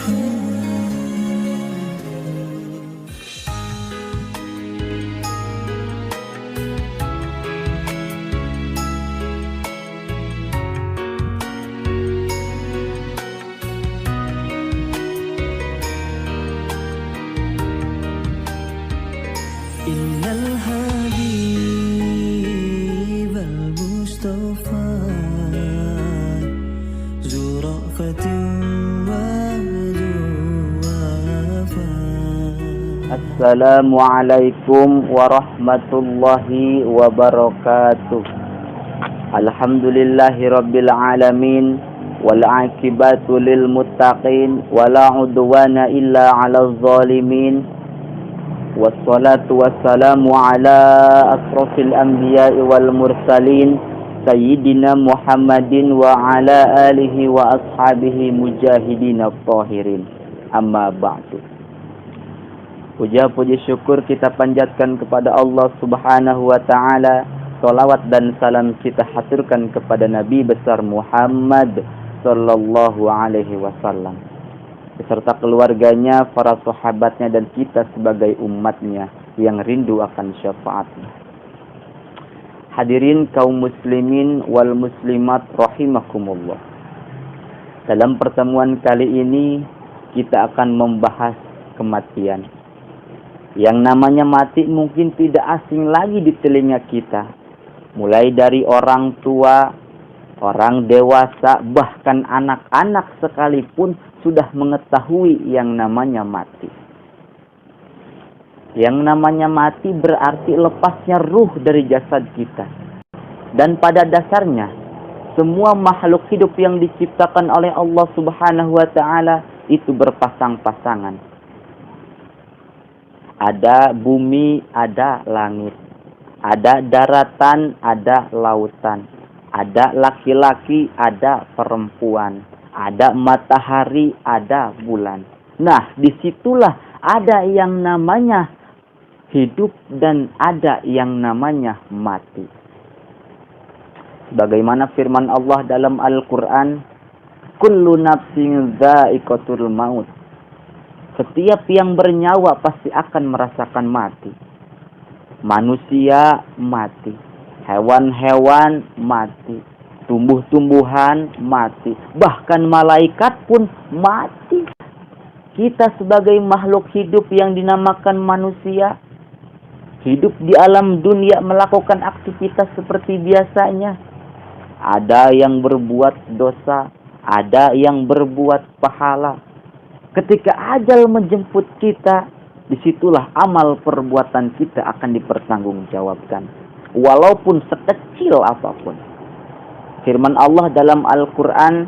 Innal Habib al-Mustafa zurafatin wa zuwafa. Assalamualaikum warahmatullahi wabarakatuh. Alhamdulillahi rabbil alamin, wal aqibatu lil muttaqin, wala udwana illa 'alal zalimin. Wassalatu wassalamu ala asrofil anbiya'i wal mursalin Sayyidina Muhammadin wa ala alihi wa ashabihi mujahidin at-tahirin. Amma ba'du. Puja puji syukur kita panjatkan kepada Allah subhanahu wa ta'ala. Salawat dan salam kita haturkan kepada Nabi besar Muhammad sallallahu alaihi wasallam beserta keluarganya, para sahabatnya, dan kita sebagai umatnya yang rindu akan syafaatnya. Hadirin kaum muslimin wal muslimat rahimakumullah. Dalam pertemuan kali ini kita akan membahas kematian. Yang namanya mati mungkin tidak asing lagi di telinga kita. Mulai dari orang tua, orang dewasa, bahkan anak-anak sekalipun sudah mengetahui yang namanya mati. Yang namanya mati berarti lepasnya ruh dari jasad kita. Dan pada dasarnya, semua makhluk hidup yang diciptakan oleh Allah subhanahu wa ta'ala itu berpasang-pasangan. Ada bumi, ada langit. Ada daratan, ada lautan. Ada laki-laki, ada perempuan. Ada matahari, ada bulan. Nah, disitulah ada yang namanya hidup dan ada yang namanya mati. Sebagaimana firman Allah dalam Al-Quran, kullu nafsin dha'iqatul maut. Setiap yang bernyawa pasti akan merasakan mati. Manusia mati, hewan-hewan mati, tumbuh-tumbuhan mati, bahkan malaikat pun mati. Kita sebagai makhluk hidup yang dinamakan manusia, hidup di alam dunia melakukan aktivitas seperti biasanya. Ada yang berbuat dosa, ada yang berbuat pahala. Ketika ajal menjemput kita, disitulah amal perbuatan kita akan dipertanggungjawabkan, walaupun sekecil apapun. Firman Allah dalam Al-Quran,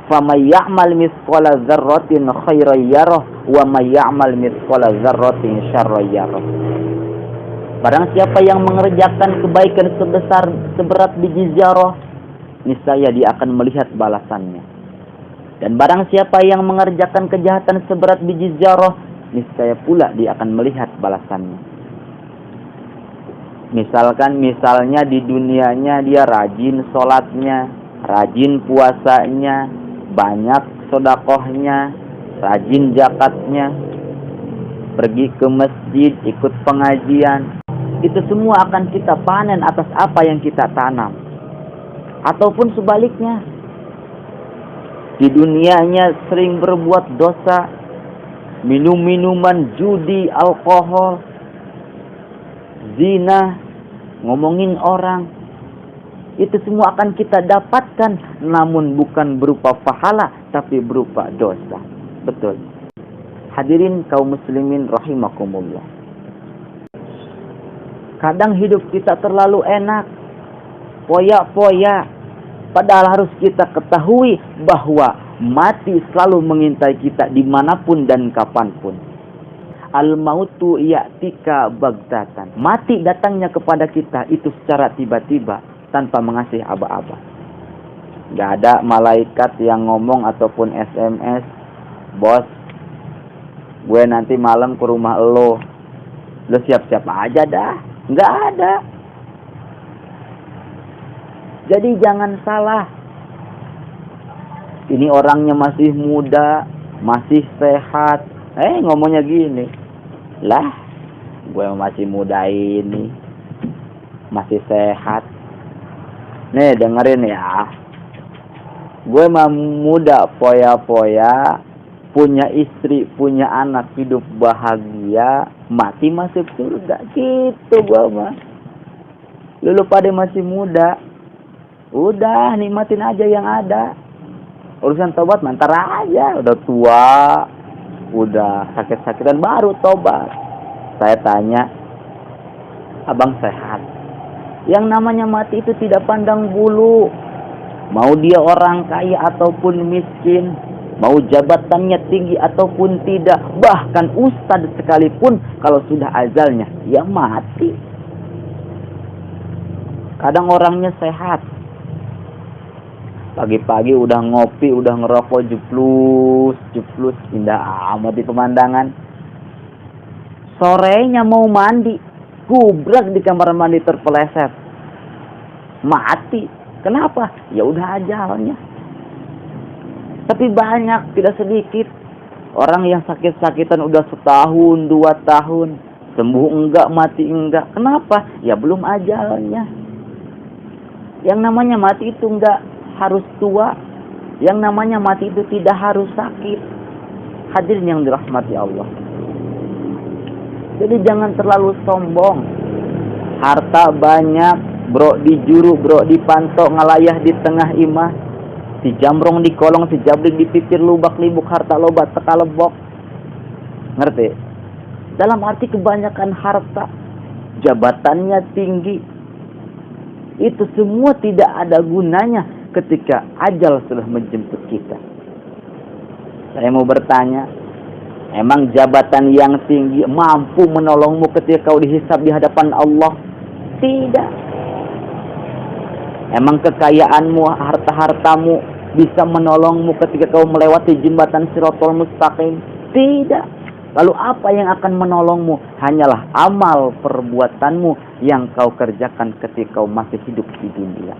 فَمَنْ يَعْمَلْ مِثْقَالَ ذَرَّةٍ خَيْرًا يَرَهُ وَمَنْ يَعْمَلْ مِثْقَالَ ذَرَّةٍ شَرًّا يَرَهُ. Barang siapa yang mengerjakan kebaikan seberat biji zarah, niscaya dia akan melihat balasannya. Dan barang siapa yang mengerjakan kejahatan seberat biji zarah, niscaya pula dia akan melihat balasannya. Misalnya di dunianya dia rajin sholatnya, rajin puasanya, banyak sedekahnya, rajin zakatnya, pergi ke masjid, ikut pengajian. Itu semua akan kita panen atas apa yang kita tanam. Ataupun sebaliknya, di dunianya sering berbuat dosa, minum-minuman, judi, alkohol, zina, ngomongin orang. Itu semua akan kita dapatkan, namun bukan berupa pahala, tapi berupa dosa. Betul. Hadirin kaum muslimin rahimakumullah. Kadang hidup kita terlalu enak, poya-poya. Padahal harus kita ketahui bahwa mati selalu mengintai kita dimanapun dan kapanpun. Al-mautu ya'tika baghtatan. Mati datangnya kepada kita itu secara tiba-tiba, tanpa mengasih aba-aba. Gak ada malaikat yang ngomong ataupun SMS, bos, gue nanti malam ke rumah lo siap-siap aja dah. Gak ada. Jadi jangan salah. Ini orangnya masih muda, masih sehat. Ngomongnya gini, lah gue masih muda ini, masih sehat. Nih dengerin ya, gue mah muda poya-poya, punya istri, punya anak, hidup bahagia, mati masuk surga. Gitu gue mah. Lu pada masih muda, udah nikmatin aja yang ada. Urusan tobat mantar aja, udah tua, udah sakit-sakitan baru tobat. Saya tanya, abang sehat? Yang namanya mati itu tidak pandang bulu, mau dia orang kaya ataupun miskin, mau jabatannya tinggi ataupun tidak, bahkan ustadz sekalipun, kalau sudah ajalnya ya mati. Kadang orangnya sehat, pagi-pagi udah ngopi, udah ngerokok, juplus, indah amat di pemandangan. Sorenya mau mandi, gubrak di kamar mandi terpeleset, mati. Kenapa? Ya udah ajalnya. Tapi banyak, tidak sedikit orang yang sakit-sakitan udah setahun, 2 tahun, sembuh enggak, mati enggak. Kenapa? Ya belum ajalnya. Yang namanya mati itu enggak harus tua. Yang namanya mati itu tidak harus sakit. Hadirin yang dirahmati Allah. Jadi jangan terlalu sombong. Harta banyak, bro dijuru, bro dipantau, ngalayah di tengah imah, si jamrong di kolong, si jabrik dipikir, lubak libuk, harta lobat teka lebok. Ngerti? Dalam arti kebanyakan harta, jabatannya tinggi, itu semua tidak ada gunanya ketika ajal sudah menjemput kita. Saya mau bertanya, emang jabatan yang tinggi mampu menolongmu ketika kau dihisab di hadapan Allah? Tidak. Emang kekayaanmu, harta-hartamu bisa menolongmu ketika kau melewati jembatan Shirathul Mustaqim? Tidak. Lalu apa yang akan menolongmu? Hanyalah amal perbuatanmu yang kau kerjakan ketika kau masih hidup di dunia.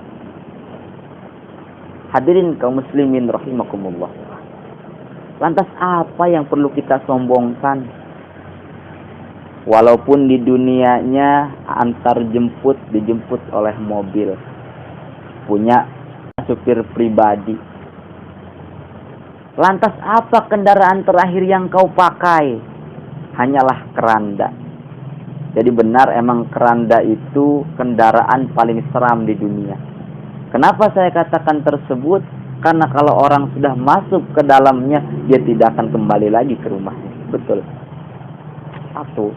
Hadirin kaum muslimin rahimakumullah. Lantas apa yang perlu kita sombongkan? Walaupun di dunianya antar jemput, dijemput oleh mobil, punya supir pribadi. Lantas apa kendaraan terakhir yang kau pakai? Hanyalah keranda. Jadi benar emang keranda itu kendaraan paling seram di dunia. Kenapa saya katakan tersebut? Karena kalau orang sudah masuk ke dalamnya, dia tidak akan kembali lagi ke rumahnya. Betul. Satu.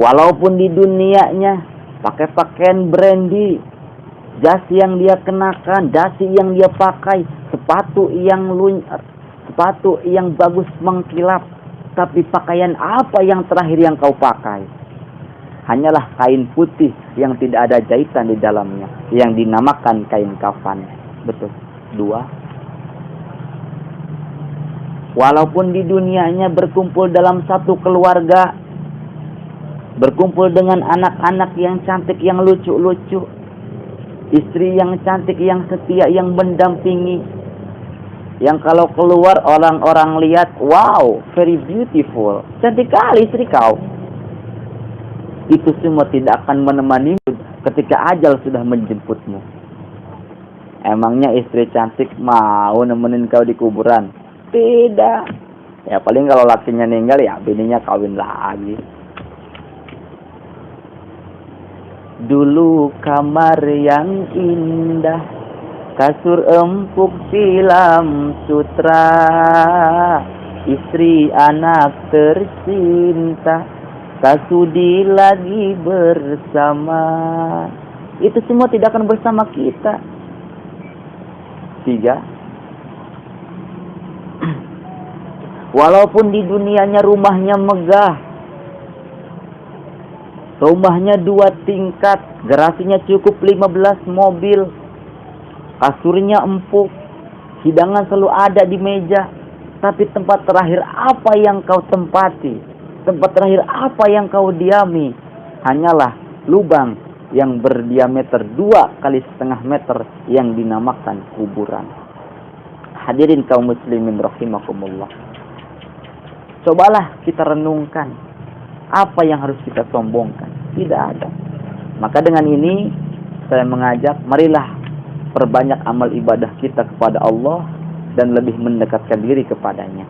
Walaupun di dunianya pakai pakaian brandy, jas yang dia kenakan, dasi yang dia pakai, sepatu yang bagus mengkilap, tapi pakaian apa yang terakhir yang kau pakai? Hanyalah kain putih yang tidak ada jahitan di dalamnya, yang dinamakan kain kafan. Betul. 2. Walaupun di dunianya berkumpul dalam satu keluarga, berkumpul dengan anak-anak yang cantik, yang lucu-lucu, istri yang cantik, yang setia, yang mendampingi, yang kalau keluar orang-orang lihat, wow, very beautiful, cantik kali istri kau. Itu semua tidak akan menemanimu ketika ajal sudah menjemputmu. Emangnya istri cantik mau nemenin kau di kuburan? Tidak. Ya paling kalau lakinya meninggal, ya bininya kawin lagi. Dulu kamar yang indah, kasur empuk silam sutra, istri anak tercinta, kasudi lagi bersama. Itu semua tidak akan bersama kita. 3. Walaupun di dunianya rumahnya megah, rumahnya 2 tingkat, garasinya cukup 15 mobil, kasurnya empuk, hidangan selalu ada di meja, tapi tempat terakhir apa yang kau tempati? Tempat terakhir apa yang kau diami? Hanyalah lubang yang berdiameter 2,5 meter yang dinamakan kuburan. Hadirin kaum muslimin rahimakumullah. Cobalah kita renungkan apa yang harus kita sombongkan. Tidak ada. Maka dengan ini saya mengajak, marilah perbanyak amal ibadah kita kepada Allah dan lebih mendekatkan diri kepadanya.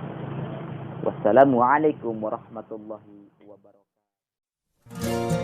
Wassalamualaikum warahmatullahi wabarakatuh.